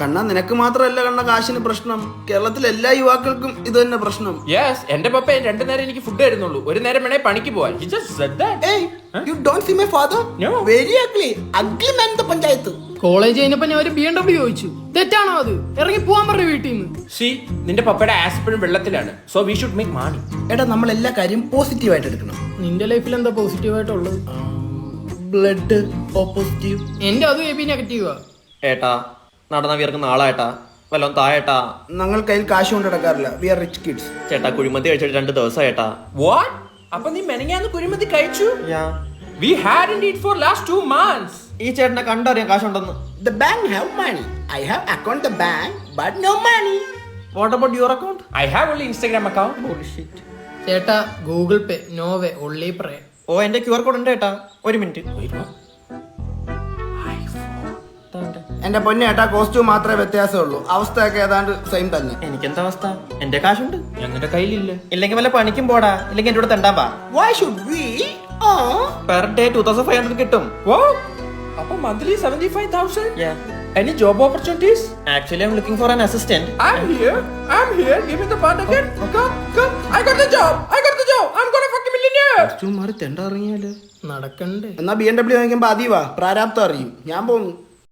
കണ്ണ നിനക്ക് മാത്രമല്ല കണ്ണ കാശിന് പ്രശ്നം, കേരളത്തിലെ എല്ലാ യുവാക്കൾക്കും ഇത് തന്നെ പ്രശ്നം. യെസ്, എന്റെ പപ്പ 2 നേരം എനിക്ക് ഫുഡ് തരുന്നുള്ളൂ, 1 നേരം വേണേ പണിക്ക് പോവാൻ. He just said that. Hey, you don't see my father? No. Very ugly. Ugly man in the panchayat. College കഴിഞ്ഞപ്പോ ഞാൻ ഒരു BMW ചോദിച്ചു. തെറ്റാണോ അത്? ഇറങ്ങി പോവാൻ പറഞ്ഞു വീട്ടിൽ നിന്ന്. See, നിന്റെ പപ്പയുടെ ആസ് എപ്പോഴും വെള്ളത്തിലാണ്. So we should make money. എടാ നമ്മൾ എല്ലാ കാര്യം പോസിറ്റീവായിട്ട് എടുക്കണം. നിന്റെ ലൈഫിൽ എന്താ പോസിറ്റീവായിട്ടുള്ളത്? Blood O positive. എന്റെ അതും എ ബി നെഗറ്റീവാ. ഏട്ടാ നടന്ന വിയർക്കുന്ന ആളായിട്ടാ വല്ലോം തായേട്ടാ. ഞങ്ങൾ കയ്യിൽ കാശ് കൊണ്ട് നടക്കാറില്ല. We are rich kids. ചേട്ടാ കുഴിമന്തി കഴിച്ചിട്ട് 2 ദിവസമായിട്ടാ. What? അപ്പൊ നീ മെനങ്ങാന്ന് കുഴിമന്തി കഴിച്ചു? We hadn't eat for last 2 months. ഈ ചേട്ടനെ കണ്ടറിയാം കാശുണ്ടെന്ന്. The bank have money. I have account the bank but no money. What about your account? I have only Instagram account. Bullshit. ചേട്ടാ Google പേ, no way, only പ്രേ. ഓ എന്റെ QR code ഉണ്ട് ഏട്ടാ, 1 minute. എന്റെ പൊന്നെ ഏട്ടാ, കോസ്റ്റ്യൂം മാത്രമേ വ്യത്യാസമുള്ളൂ, അവസ്ഥയൊക്കെ ഏതാണ്ട് സെയിം തന്നെ. എനിക്കെന്താ അവസ്ഥ? എന്റെ കാശുണ്ട്. ഞങ്ങളുടെ കയ്യിലില്ല. ഇല്ലെങ്കിൽ വല്ല പണിക്കും പോടാ, ഇല്ലെങ്കിൽ എന്റെ കൂടെ തെണ്ടാൻ പാ. Why should we? Per day 2500 കിട്ടും. Wow. അപ്പൊ monthly 75,000. Yeah. Any job opportunities? Actually I'm looking for an assistant. I'm here. Give me the part again. Come. I got the job. I'm gonna fucking millionaire. Costume മാറി തെണ്ട ഇറങ്ങിയാല് നടക്കണ്ടേ? എന്നാ BMW വാങ്ങിക്കുമ്പോ അതീവാ പ്രാരാബ്ദം അറിയും. ഞാൻ പോകുന്നു.